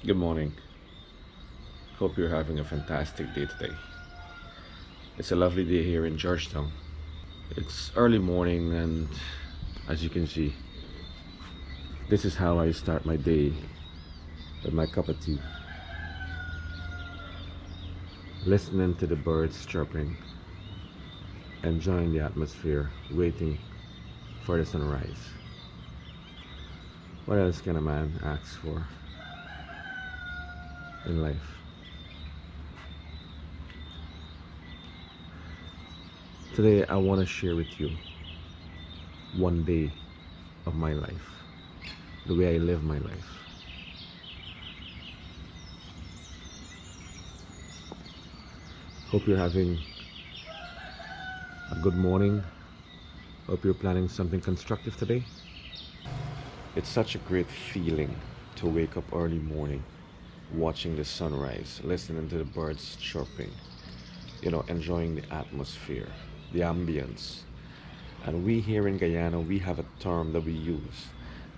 Good morning. Hope you're having a fantastic day today. It's a lovely day here in Georgetown. It's early morning, and as you can see, this is how I start my day with my cup of tea, listening to the birds chirping, enjoying the atmosphere, waiting for the sunrise. What else can a man ask for in life? Today, I want to share with you one day of my life, the way I live my life. Hope you're having a good morning. Hope you're planning something constructive today. It's such a great feeling to wake up early morning, watching the sunrise, listening to the birds chirping, enjoying the atmosphere, the ambience. And we here in Guyana, we have a term that we use.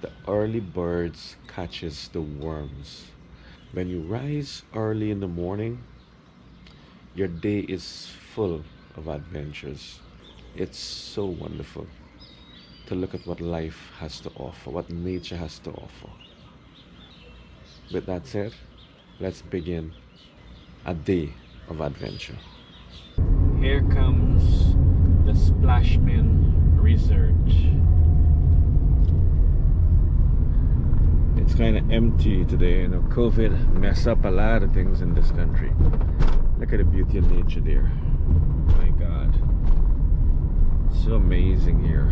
The early birds catches the worms. When you rise early in the morning, your day is full of adventures. It's so wonderful to look at what life has to offer, what nature has to offer. With that said, let's begin a day of adventure. Here comes the Splashmin Research. It's kind of empty today. COVID messed up a lot of things in this country. Look at the beauty of nature there. My God, it's so amazing here.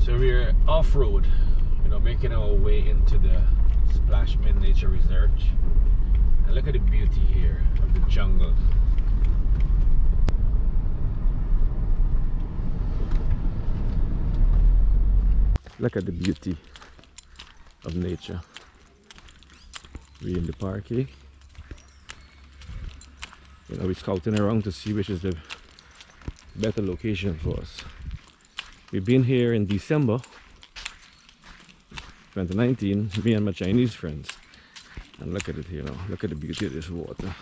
So we're off-road, making our way into the Splashmin Nature Research. And look at the beauty here of the jungle. Look at the beauty of nature. We're in the park here. We're scouting around to see which is the better location for us. We've been here in December 2019, me and my Chinese friends. And look at it here now. Look at the beauty of this water.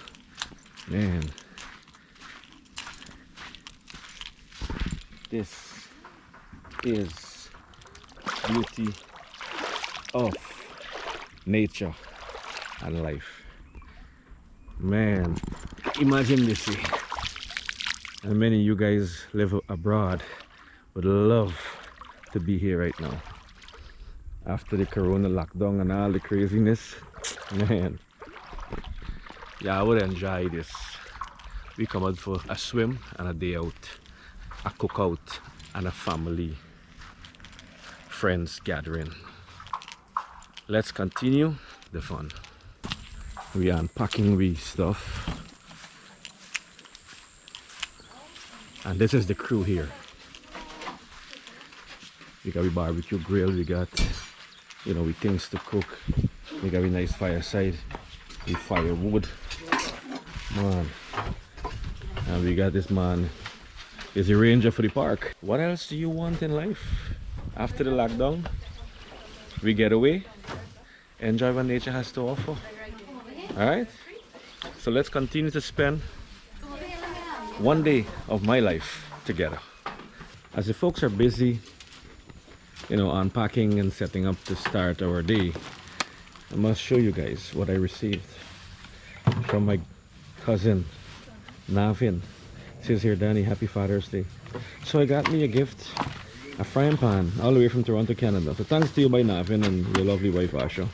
Man. This is beauty of nature and life. Man, imagine this here. And many of you guys live abroad would love to be here right now. After the corona lockdown and all the craziness, man. Yeah, I would enjoy this. We come out for a swim and a day out, a cookout and a family friends gathering. Let's continue the fun. We are unpacking we stuff. And this is the crew here. We got a barbecue grill, we got we things to cook. We got a nice fireside, we firewood, man. And we got this man is a ranger for the park. What else do you want in life? After the lockdown, we get away, enjoy what nature has to offer. Alright? So let's continue to spend one day of my life together. As the folks are busy unpacking and setting up to start our day, I must show you guys what I received from my cousin Navin. It says here, Danny, happy Father's Day. So I got me a gift, a frying pan, all the way from Toronto, Canada. So thanks to you by Navin and your lovely wife Asha.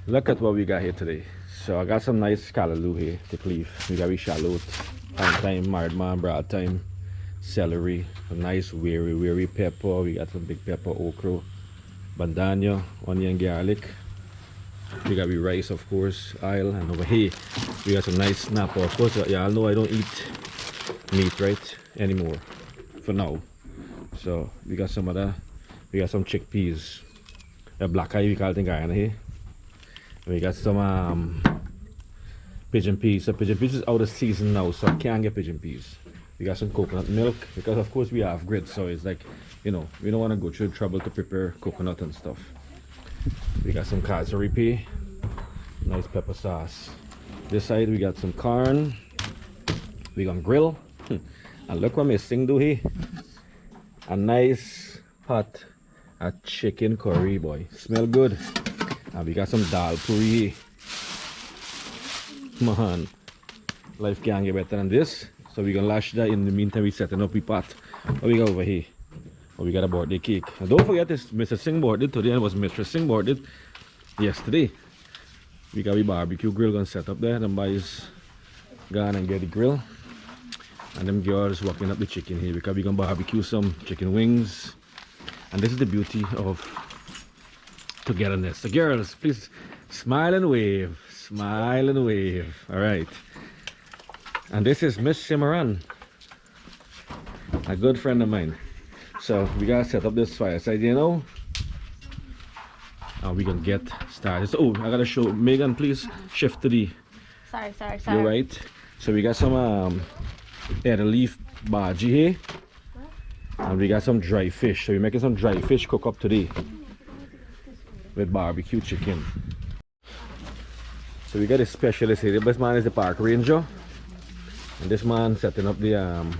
Look at what we got here today. So I got some nice callaloo here to cleave. We got shallot, fine time, marred man, broad time, celery, a nice weary pepper. We got some big pepper, okra, bandana, onion, garlic. We got rice, of course, oil, and over here we got some nice snapper. Of course, y'all know I don't eat meat right anymore for now. So we got some of that. We got some chickpeas, A black eye we call it in Guyana here. And we got some pigeon peas. So pigeon peas is out of season now, so I can't get pigeon peas. We got some coconut milk because of course we have grits, so it's like, you know, we don't want to go through trouble to prepare coconut and stuff. We got some cassary pea, nice pepper sauce. This side we got some corn. We gonna grill. And look what my sing do here. A nice pot of chicken curry, boy. Smell good. And we got some dal puri. Man, life can't get better than this. So we gonna lash that. In the meantime, we setting up the pot. What we got over here? Oh, we got a birthday cake. And don't forget this, Mr. Singh birthday today, and it was Mr. Singh birthday yesterday. We got the barbecue grill gonna set up there. Them boys gone and get the grill. And them girls walking up the chicken here because we gonna barbecue some chicken wings. And this is the beauty of togetherness. So girls, please smile and wave. Smile and wave. Alright. And this is Miss Cimarron, a good friend of mine. So we gotta set up this fireside, you know. And we gonna get started. So, oh, I gotta show Megan, please shift to the. Sorry. You're right. So we got some the leaf bhaji here, and we got some dry fish. So we're making some dry fish cook up today with barbecue chicken. So we got a specialist here. This man is the park ranger, and this man setting up the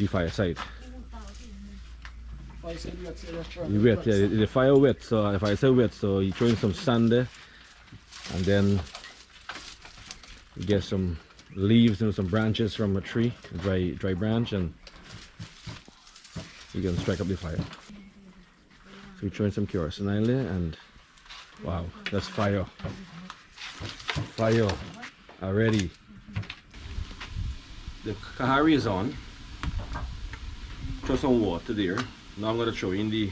fireside. Wet, yeah, the fire wet. So if I say wet, so you throwing some sand there, and then you get some leaves and some branches from a tree, a dry branch, and you can strike up the fire. So we're throwing some kerosene oil there, and wow, that's fire already. The kahari is on. Throw some water there. Now I'm going to throw in the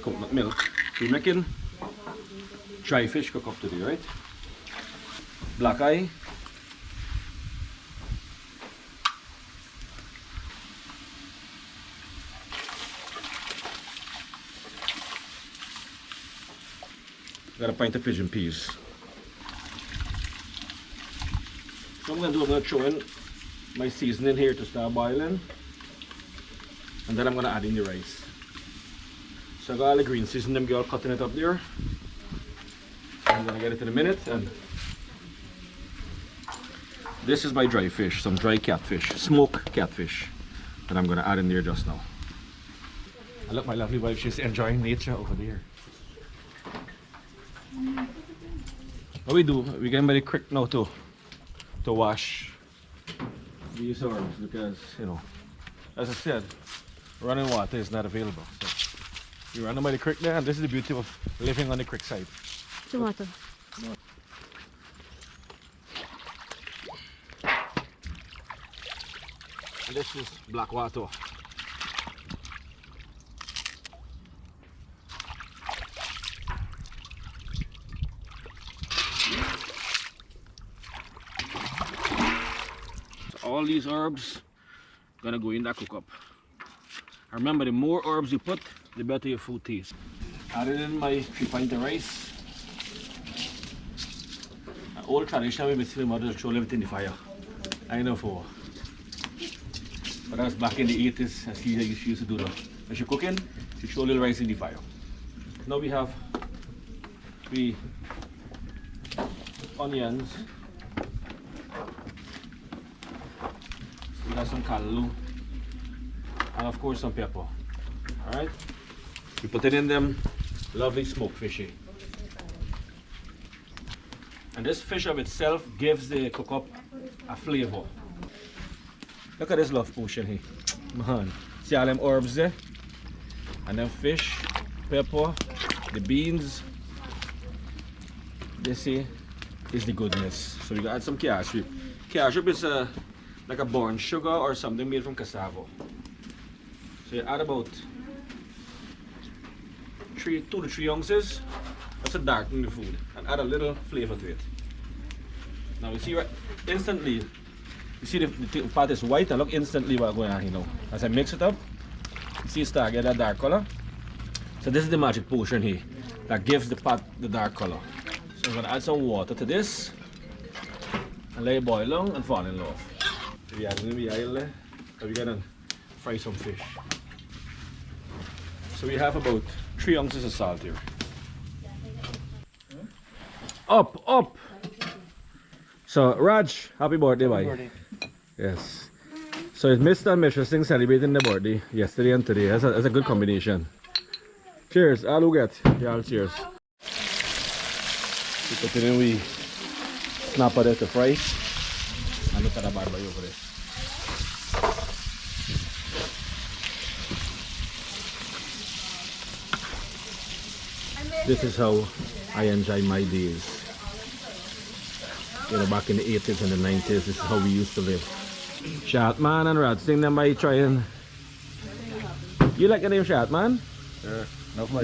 coconut milk. So we're making dry fish cook up today, right? Black eye. Got a pint of pigeon peas. So I'm going to throw in my seasoning here to start boiling. And then I'm going to add in the rice. So I got all the green seasoning, them girl cutting it up there. I'm going to get it in a minute. And this is my dry fish, some dry catfish, smoked catfish, that I'm going to add in there just now. And look, my lovely wife, she's enjoying nature over there. What we do, we get by the creek now to wash these herbs because, you know, as I said, running water is not available. So you run them by the creek there, and this is the beauty of living on the creek side. Tomato. And this is black water. All these herbs gonna go in that cook up. And remember, the more herbs you put, the better your food tastes. Added in my 3 pints of rice. An old tradition we miss my mother to throw everything in the fire. I know for. But that's back in the 80s, as she used to do that. When she cooking, she throw a little rice in the fire. Now we have 3 onions. We have some callaloo, and of course some pepper. Alright? We put it in them lovely smoked fishy. And this fish of itself gives the cook up a flavor. Look at this love potion here. Man, see all them herbs there? And then fish, pepper, the beans. This here is the goodness. So we gotta add some cashew. Cashew is like a burnt sugar or something made from cassava. So you add about 2 to 3 ounces. That's to darken the food and add a little flavor to it. Now you see right instantly, you see the part is white, and look instantly what's going on here now. As I mix it up, you see it start get that dark color. So this is the magic potion here that gives the pot the dark color. So I'm gonna add some water to this and let it boil long and fall in love. We're gonna fry some fish. So we have about 3 ounces of salt here. Up! So Raj, happy birthday, bye. Yes. So it's Mr. and Mrs. Singh celebrating their birthday yesterday and today. That's a good combination. Cheers, all who get. Yeah, cheers. We put it in, we snap at it to fry. And look at that bad boy over there. This is how I enjoy my days. You know, back in the 80s and the 90s, this is how we used to live. Shatman and Rad, sing them by trying. You like the name Shatman? Yeah.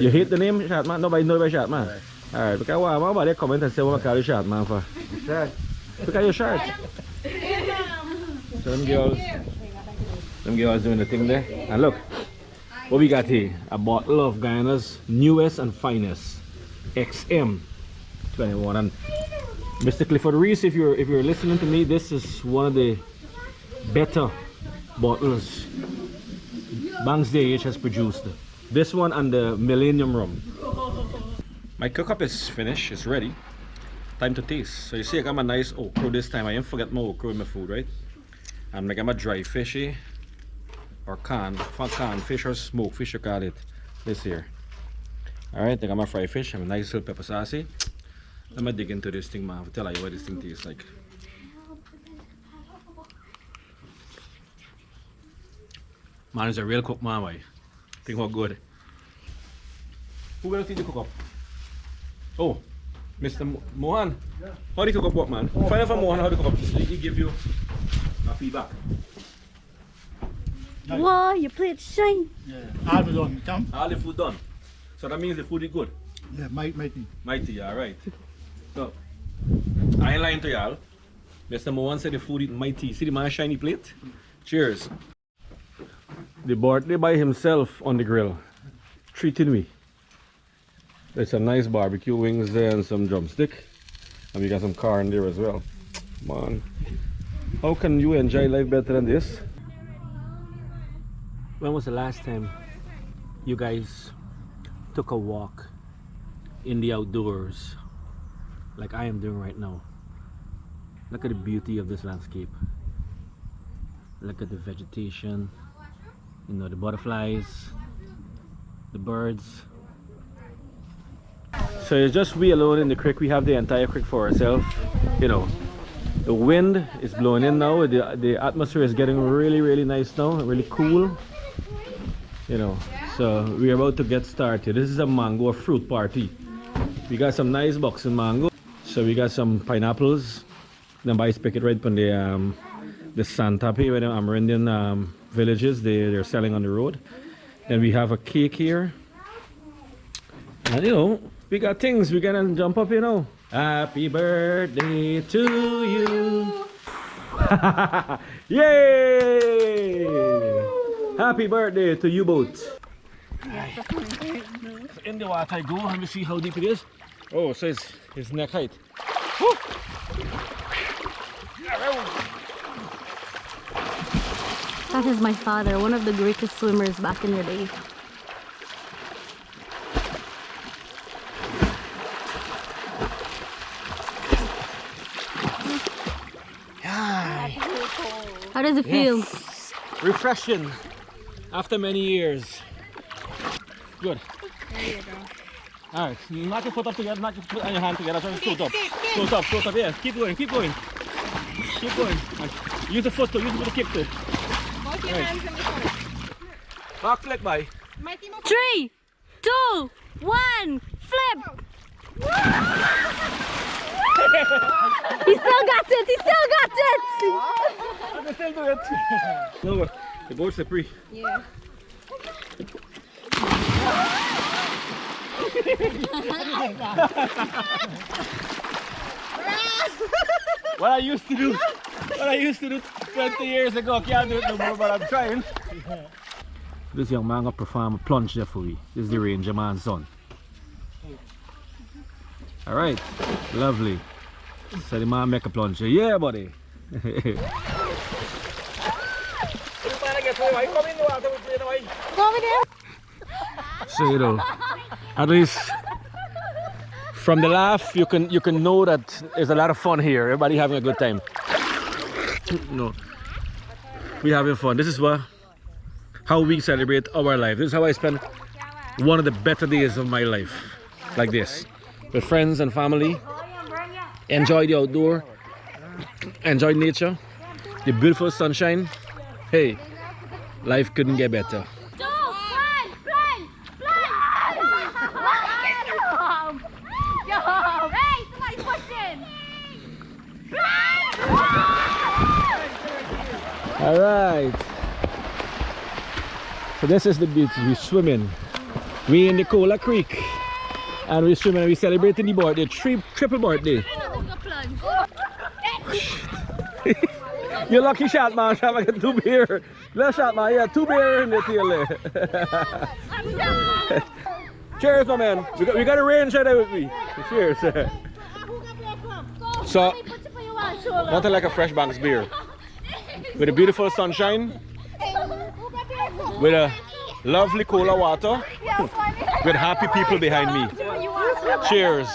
You hate the name Shatman? Nobody knows about Shatman? Right. Alright, because why they comment and say what I call you Shatman for? Because you're short. So them girls doing the thing there. And look, what we got here? A bottle of Guyana's newest and finest XM 21. And Mr. Clifford Reese, if you're listening to me, this is one of the better bottles Banks DH has produced. This one and the Millennium Rum. My cook-up is finished, it's ready. Time to taste. So you see I got my nice okra this time. I didn't forget my okra in my food, right? And I got my dry fishy or canned fish or smoked fish, you call it. This here. Alright, I got my fried fish and a nice little pepper sauce. Let me dig into this thing, man. I'll tell you what this thing tastes like. Man, it's a real cook, man. I think how good. Who gonna teach you cook up? Oh, Mr. Mohan. Yeah. How do you cook up what, man? Find out from Mohan how to cook up. He give you a feedback. Wow, your plate shine. Yeah. All the done, come. All the food done. So that means the food is good. Yeah, mighty. Mighty, alright. So, I ain't lying to y'all. Mr. Mohan said the food is mighty. See the man shiny plate? Cheers. The birthday by himself on the grill. Treating me. There's some nice barbecue wings there and some drumstick. And we got some corn there as well. Man, how can you enjoy life better than this? When was the last time you guys took a walk in the outdoors like I am doing right now? Look at the beauty of this landscape. Look at the vegetation, you know, the butterflies, the birds. So it's just we alone in the creek. We have the entire creek for ourselves. You know, the wind is blowing in now. The atmosphere is getting really nice now, really cool. You know, so we're about to get started. This is a mango fruit party. We got some nice boxing mango. So we got some pineapples. Then by pick it right from the Santape, where the Amerindian villages they're selling on the road. Then we have a cake here. And you know, we got things we gonna jump up, you know. Happy birthday to you. Yay! Happy birthday to you both. In the water I go. Let me see how deep it is. Oh, so it's his neck height. Woo! That is my father, one of the greatest swimmers back in the day. How does it feel? Yes. Refreshing after many years. Good. There you go. Alright, knock your foot up together, knock your foot and your hand together. Float up. Float up, yeah. Keep going. Keep going. Use the foot too, use the kick too. Both your hands in the front. Back flick by. 3, 2, 1, flip! He still got it! He still got it! I can still do it. No, the boat's slippery. Yeah. What I used to do 20 years ago, I can't do it no more, but I'm trying. This young man gonna perform a plunge there for me. This is the ranger man's son. Alright, lovely. So the man make a plunge. Yeah, buddy. So you know, at least from the laugh you can know that there's a lot of fun here. Everybody having a good time. No, we having fun. This is how we celebrate our life. This is how I spend one of the better days of my life, like this, with friends and family. Enjoy the outdoor, enjoy nature, the beautiful sunshine. Hey, life couldn't get better. All right. So this is the beach. We swimming. We in the Cola Creek, and we swimming. And we celebrating the birthday, triple birthday. You lucky shot, man. Shot like 2 beer. Let's shot, man. Yeah, 2 beer in the tail. Cheers, my man. We got a range there with me. Cheers. So, nothing like a Fresh Banks beer. With a beautiful sunshine, with a lovely cola water, with happy people behind me. Cheers.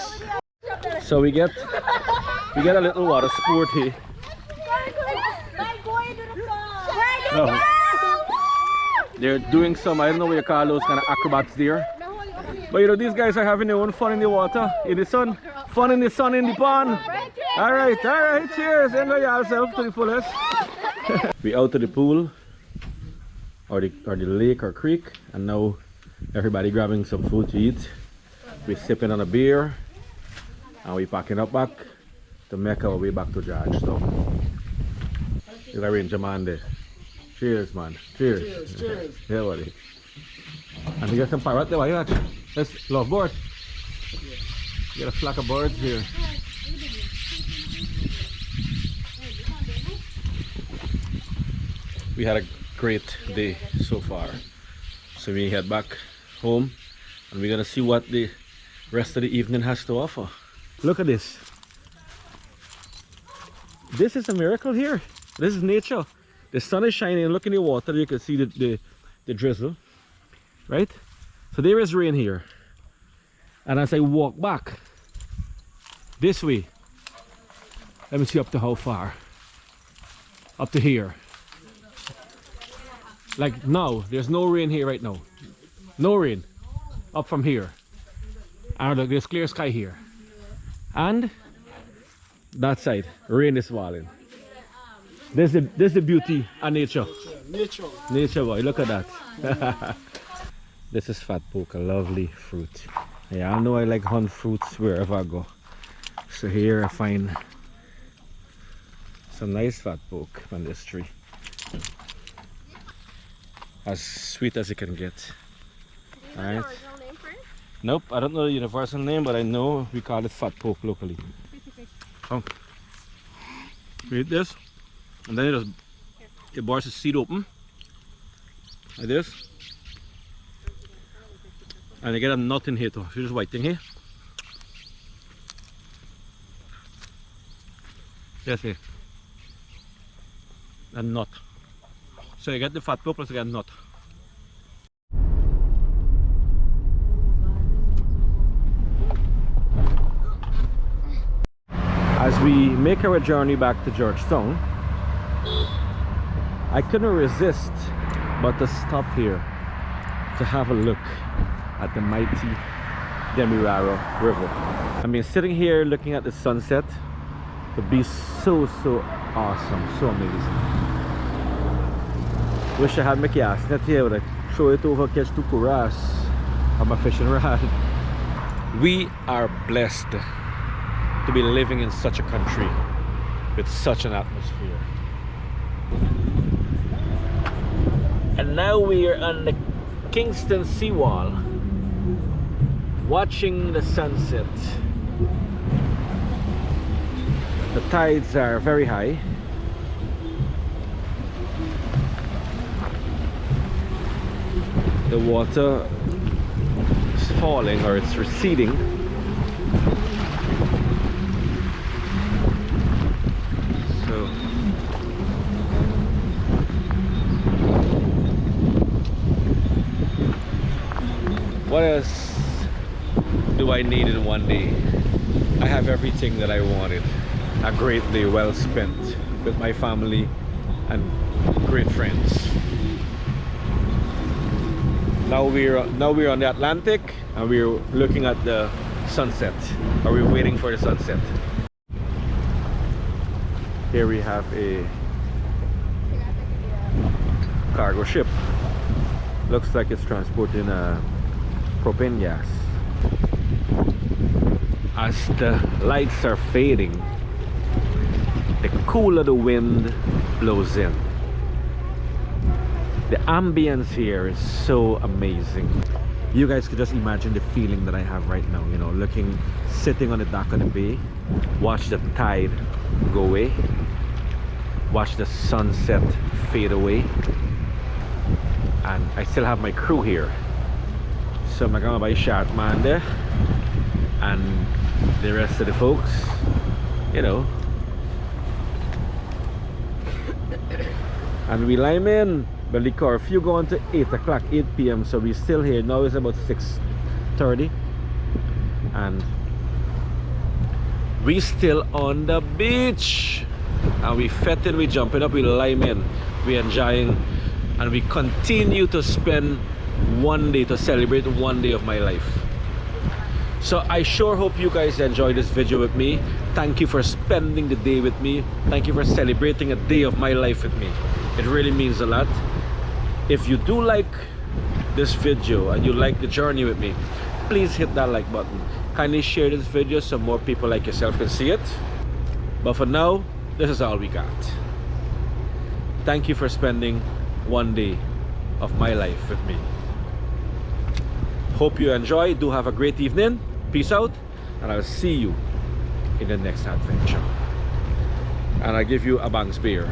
So we get a little water sport here. Oh. They're doing some, I don't know what you call those kind of acrobats there. But you know, these guys are having their own fun in the water, in the sun. Fun in the sun, in the pond. Alright, cheers. Enjoy yourself to the fullest. We out of the pool, or the lake or creek, and now everybody grabbing some food to eat. We're sipping on a beer, and we packing up back to make our way back to Georgetown. There's a ranger man there. Cheers, man. Cheers. Cheers. Yeah, buddy. And we got some parrot there. What you got? That's love bird. You got a flock of birds here. We had a great day so far. So we head back home, and we're gonna see what the rest of the evening has to offer. Look at this. This is a miracle here. This is nature. The sun is shining. Look in the water. You can see the drizzle, right? So there is rain here, and as I walk back this way, let me see up to how far. Up to here. Like now, there's no rain here right now. No rain. Up from here. And look, there's clear sky here. And that side, rain is falling. This is the beauty of nature. Nature, boy. Look at that. This is fat poke, a lovely fruit. Yeah, I know I like hunt fruits wherever I go. So here I find some nice fat poke on this tree. As sweet as it can get. Alright. Nope, I don't know the universal name, but I know we call it fat poke locally. Oh. Read this. And then it bars the seed open. Like this. And you get a nut in here too. See this white thing here? Yes, here. A nut. So you get the fat poke plus you get a nut. As we make our journey back to Georgetown, I couldn't resist but to stop here to have a look at the mighty Demerara River. I mean, sitting here looking at the sunset would be so awesome, so amazing. Wish I had my cast net here, but I throw it over, catch 2 kuras on my fishing rod. We are blessed to be living in such a country with such an atmosphere. And now we are on the Kingston seawall, watching the sunset. The tides are very high. the water is falling or it's receding. So what else do I need in one day? I have everything that I wanted. A great day well spent with my family and great friends. Now we're on the Atlantic and we're looking at the sunset, or we're waiting for the sunset. Here we have a cargo ship. Looks like it's transporting propane gas. As the lights are fading, the cooler the wind blows in. The ambience here is so amazing. You guys could just imagine the feeling that I have right now, you know, sitting on the dock of the bay, watch the tide go away, watch the sunset fade away, and I still have my crew here. So I'm gonna buy Shark Man there and the rest of the folks, you know. And we lime in, but the curfew going to 8 o'clock, 8 p.m. So we're still here. Now it's about 6:30 and we still on the beach. And we fetting, we jumping up, we lime in, we enjoying, and we continue to spend one day, to celebrate one day of my life. So I sure hope you guys enjoyed this video with me. Thank you for spending the day with me. Thank you for celebrating a day of my life with me. It really means a lot. If you do like this video and you like the journey with me, please hit that like button. Kindly share this video so more people like yourself can see it. But for now, this is all we got. Thank you for spending one day of my life with me. Hope you enjoy. Do have a great evening. Peace out, and I'll see you in the next adventure. And I give you a Banks beer.